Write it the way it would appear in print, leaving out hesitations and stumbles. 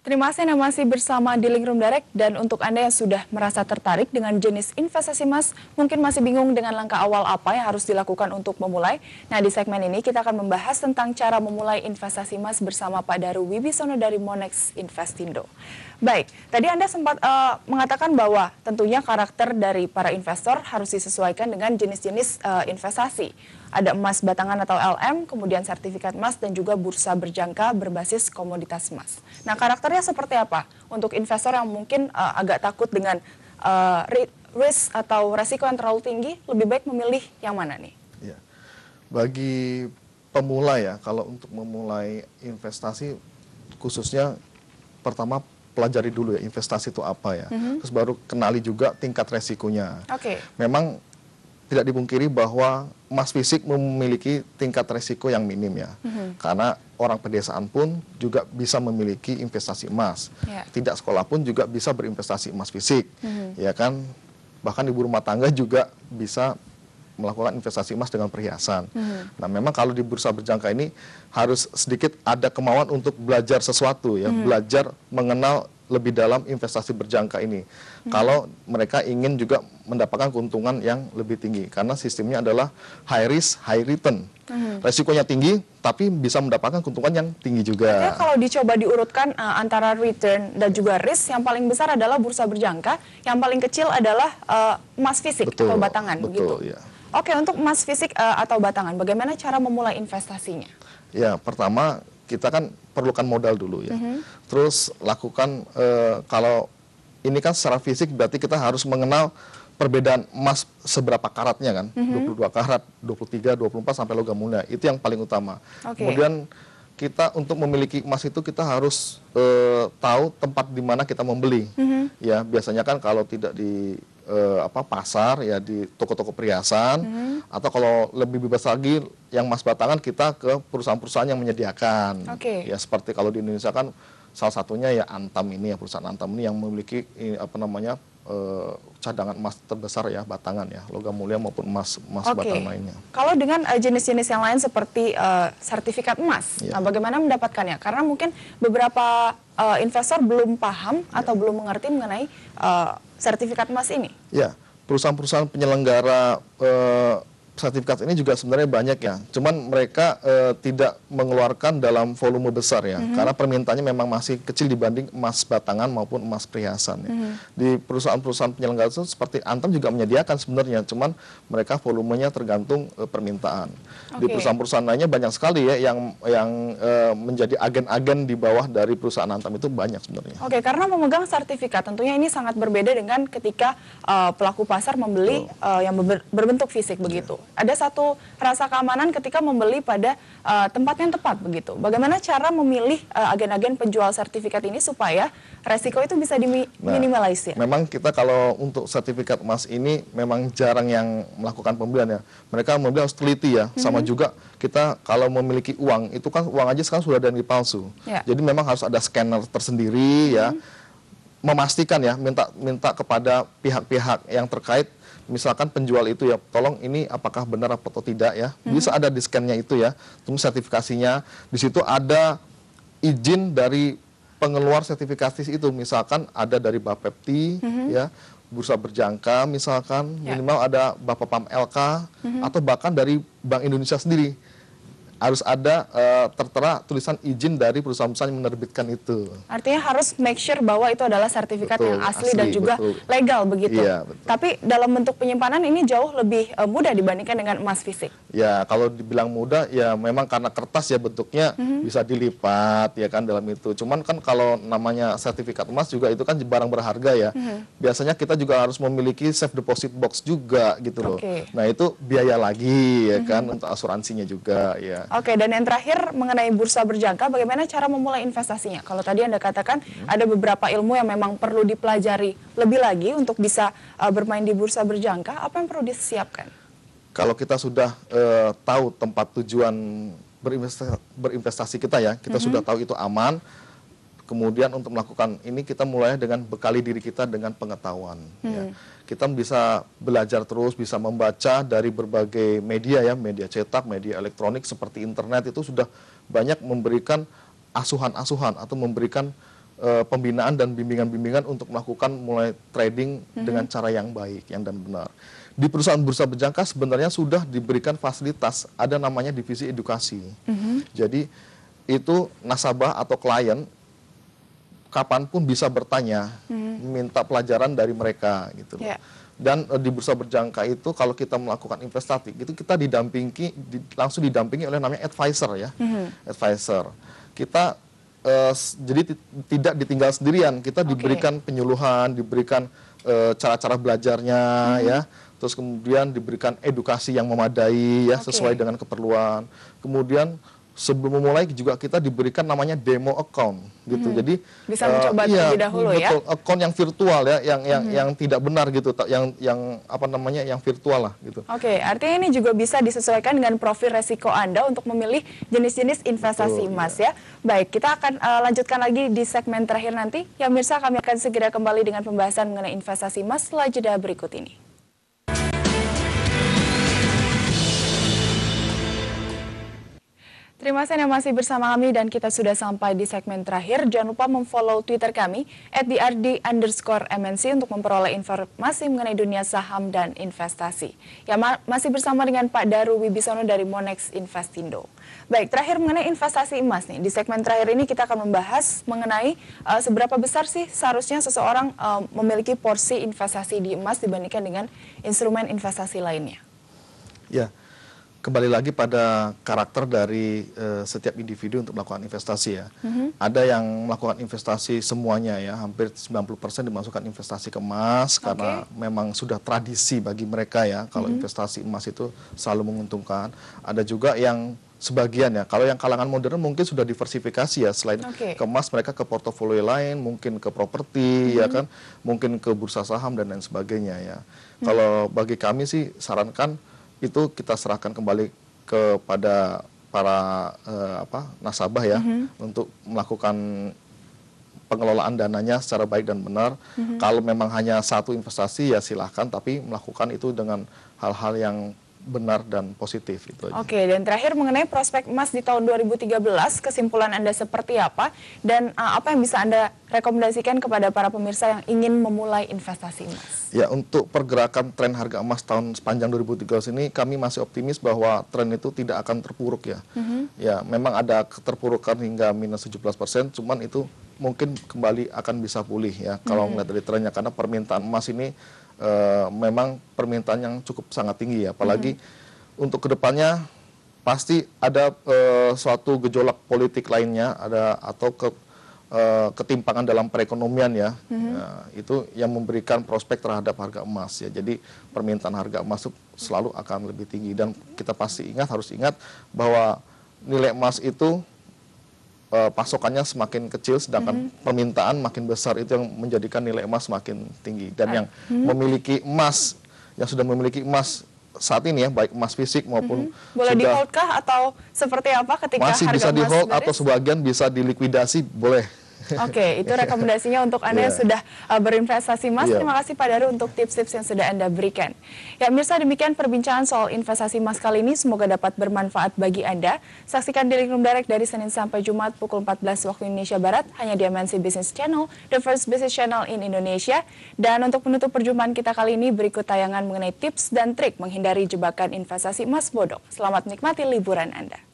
Terima kasih Anda masih bersama di Link Room Direct, dan untuk Anda yang sudah merasa tertarik dengan jenis investasi emas, mungkin masih bingung dengan langkah awal apa yang harus dilakukan untuk memulai. Nah, di segmen ini kita akan membahas tentang cara memulai investasi emas bersama Pak Daru Wibisono dari Monex Investindo. Baik, tadi Anda sempat mengatakan bahwa tentunya karakter dari para investor harus disesuaikan dengan jenis-jenis investasi. Ada emas batangan atau LM, kemudian sertifikat emas, dan juga bursa berjangka berbasis komoditas emas. Nah, karakternya seperti apa? Untuk investor yang mungkin agak takut dengan risk atau resiko yang terlalu tinggi, lebih baik memilih yang mana nih? Ya. Bagi pemula ya, kalau untuk memulai investasi, khususnya pertama pelajari dulu ya investasi itu apa ya. Terus baru kenali juga tingkat resikonya. Memang tidak dipungkiri bahwa emas fisik memiliki tingkat resiko yang minim ya. Karena orang pedesaan pun juga bisa memiliki investasi emas. Tidak sekolah pun juga bisa berinvestasi emas fisik. Ya kan? Bahkan ibu rumah tangga juga bisa melakukan investasi emas dengan perhiasan. Nah, memang kalau di bursa berjangka ini harus sedikit ada kemauan untuk belajar sesuatu ya, belajar mengenal lebih dalam investasi berjangka ini. Kalau mereka ingin juga mendapatkan keuntungan yang lebih tinggi, karena sistemnya adalah high risk, high return. Resikonya tinggi, tapi bisa mendapatkan keuntungan yang tinggi juga. Artinya kalau dicoba diurutkan antara return dan juga risk, yang paling besar adalah bursa berjangka, yang paling kecil adalah emas fisik atau batangan. Betul, ya. Oke, untuk emas fisik atau batangan, bagaimana cara memulai investasinya? Ya, pertama kita kan perlukan modal dulu ya. Terus lakukan, kalau ini kan secara fisik berarti kita harus mengenal perbedaan emas seberapa karatnya kan. 22 karat, 23, 24 sampai logam mulia. Itu yang paling utama. Kemudian kita untuk memiliki emas itu kita harus tahu tempat di mana kita membeli. Ya, biasanya kan kalau tidak di pasar ya di toko-toko perhiasan, atau kalau lebih bebas lagi yang emas batangan kita ke perusahaan-perusahaan yang menyediakan. Ya, seperti kalau di Indonesia kan salah satunya ya Antam ini ya, perusahaan Antam ini yang memiliki cadangan emas terbesar ya, batangan ya, logam mulia maupun emas batangan lainnya. Kalau dengan jenis-jenis yang lain seperti sertifikat emas, nah bagaimana mendapatkannya? Karena mungkin beberapa investor belum paham atau belum mengerti mengenai sertifikat emas ini. Ya, perusahaan-perusahaan penyelenggara sertifikat ini juga sebenarnya banyak ya. Cuman mereka tidak mengeluarkan dalam volume besar ya. Karena permintaannya memang masih kecil dibanding emas batangan maupun emas perhiasan ya. Di perusahaan-perusahaan penyelenggara itu seperti Antam juga menyediakan sebenarnya. Cuman mereka volumenya tergantung permintaan. Di perusahaan-perusahaan lainnya banyak sekali ya yang menjadi agen-agen di bawah dari perusahaan Antam itu banyak sebenarnya. Karena memegang sertifikat tentunya ini sangat berbeda dengan ketika pelaku pasar membeli yang berbentuk fisik begitu. Ada satu rasa keamanan ketika membeli pada tempat yang tepat begitu. Bagaimana cara memilih agen-agen penjual sertifikat ini supaya resiko itu bisa diminimalisir? Memang kita kalau untuk sertifikat emas ini memang jarang yang melakukan pembelian ya. Mereka membeli harus teliti ya. Sama juga kita kalau memiliki uang, itu kan uang aja sekarang sudah ada yang palsu. Jadi memang harus ada scanner tersendiri ya. Memastikan ya, minta kepada pihak-pihak yang terkait. Misalkan penjual itu ya, tolong ini apakah benar atau tidak ya. Bisa ada di scan-nya itu ya, terus sertifikasinya. Di situ ada izin dari pengeluar sertifikasi itu. Misalkan ada dari Bapepti ya, bursa berjangka misalkan, minimal ada Bapepam LK, atau bahkan dari Bank Indonesia sendiri. Harus ada tertera tulisan izin dari perusahaan-perusahaan yang menerbitkan itu. Artinya harus make sure bahwa itu adalah sertifikat yang asli dan juga legal begitu. Tapi dalam bentuk penyimpanan ini jauh lebih mudah dibandingkan dengan emas fisik. Ya, kalau dibilang mudah ya memang karena kertas ya bentuknya bisa dilipat ya kan dalam itu. Cuman kan kalau namanya sertifikat emas juga itu kan barang berharga ya. Biasanya kita juga harus memiliki safe deposit box juga gitu loh. Nah, itu biaya lagi ya kan untuk asuransinya juga ya. Dan yang terakhir mengenai bursa berjangka, bagaimana cara memulai investasinya? Kalau tadi Anda katakan ada beberapa ilmu yang memang perlu dipelajari lebih lagi untuk bisa bermain di bursa berjangka, apa yang perlu disiapkan? Kalau kita sudah tahu tempat tujuan berinvestasi kita ya, kita sudah tahu itu aman. Kemudian untuk melakukan ini kita mulai dengan bekali diri kita dengan pengetahuan. Ya. Kita bisa belajar terus, bisa membaca dari berbagai media ya, media cetak, media elektronik seperti internet itu sudah banyak memberikan asuhan-asuhan atau memberikan pembinaan dan bimbingan-bimbingan untuk melakukan mulai trading dengan cara yang baik, yang dan benar. Di perusahaan bursa berjangka sebenarnya sudah diberikan fasilitas, ada namanya divisi edukasi. Jadi itu nasabah atau klien kapanpun bisa bertanya, minta pelajaran dari mereka gitu loh. Dan di bursa berjangka itu kalau kita melakukan investasi itu kita langsung didampingi oleh namanya advisor ya, advisor. Kita jadi tidak ditinggal sendirian, kita diberikan penyuluhan, diberikan cara-cara belajarnya ya, terus kemudian diberikan edukasi yang memadai ya sesuai dengan keperluan. Kemudian sebelum memulai juga kita diberikan namanya demo account gitu. Jadi bisa mencoba terlebih dahulu ya. Betul, account yang virtual ya, yang tidak benar gitu, yang apa namanya, yang virtual lah gitu. Oke, artinya ini juga bisa disesuaikan dengan profil resiko Anda untuk memilih jenis-jenis investasi emas ya. Baik, kita akan lanjutkan lagi di segmen terakhir nanti. Ya pemirsa, kami akan segera kembali dengan pembahasan mengenai investasi emas setelah jeda berikut ini. Terima kasih Anda masih bersama kami dan kita sudah sampai di segmen terakhir. Jangan lupa memfollow Twitter kami @drd_mnc untuk memperoleh informasi mengenai dunia saham dan investasi. Ya, masih bersama dengan Pak Daru Wibisono dari Monex Investindo. Baik, terakhir mengenai investasi emas nih. Di segmen terakhir ini kita akan membahas mengenai seberapa besar sih seharusnya seseorang memiliki porsi investasi di emas dibandingkan dengan instrumen investasi lainnya. Ya. Kembali lagi pada karakter dari setiap individu untuk melakukan investasi ya. Ada yang melakukan investasi semuanya ya, hampir 90% dimasukkan investasi ke emas karena memang sudah tradisi bagi mereka ya, kalau investasi emas itu selalu menguntungkan. Ada juga yang sebagian ya, kalau yang kalangan modern mungkin sudah diversifikasi ya, selain ke emas mereka ke portofolio lain, mungkin ke properti ya kan, mungkin ke bursa saham dan lain sebagainya ya. Kalau bagi kami sih sarankan itu kita serahkan kembali kepada para nasabah ya, untuk melakukan pengelolaan dananya secara baik dan benar. Kalau memang hanya satu investasi ya silahkan, tapi melakukan itu dengan hal-hal yang benar dan positif itu aja. Oke, dan terakhir mengenai prospek emas di tahun 2013, kesimpulan Anda seperti apa dan apa yang bisa Anda rekomendasikan kepada para pemirsa yang ingin memulai investasi emas? Ya, untuk pergerakan tren harga emas tahun sepanjang 2013 ini kami masih optimis bahwa tren itu tidak akan terpuruk ya. Ya, memang ada keterpurukan hingga minus 17%, cuman itu mungkin kembali akan bisa pulih ya kalau melihat dari trennya, karena permintaan emas ini memang permintaan yang cukup sangat tinggi ya, apalagi untuk kedepannya pasti ada suatu gejolak politik lainnya, atau ketimpangan dalam perekonomian ya, itu yang memberikan prospek terhadap harga emas ya. Jadi permintaan harga emas selalu akan lebih tinggi, dan kita pasti harus ingat bahwa nilai emas itu pasokannya semakin kecil, sedangkan permintaan makin besar, itu yang menjadikan nilai emas semakin tinggi. Dan yang memiliki emas, yang sudah memiliki emas saat ini ya, baik emas fisik maupun boleh di hold kah atau seperti apa ketika masih harga bisa di emas hold laris? atau sebagian bisa dilikuidasi, boleh. Oke, itu rekomendasinya untuk Anda yang sudah berinvestasi emas. Terima kasih Pak Daru untuk tips-tips yang sudah Anda berikan. Ya, pemirsa, demikian perbincangan soal investasi emas kali ini. Semoga dapat bermanfaat bagi Anda. Saksikan Dealing Room Direct dari Senin sampai Jumat pukul 14 waktu Indonesia Barat, hanya di MNC Business Channel, the first business channel in Indonesia. Dan untuk menutup perjumpaan kita kali ini, berikut tayangan mengenai tips dan trik menghindari jebakan investasi emas bodong. Selamat menikmati liburan Anda.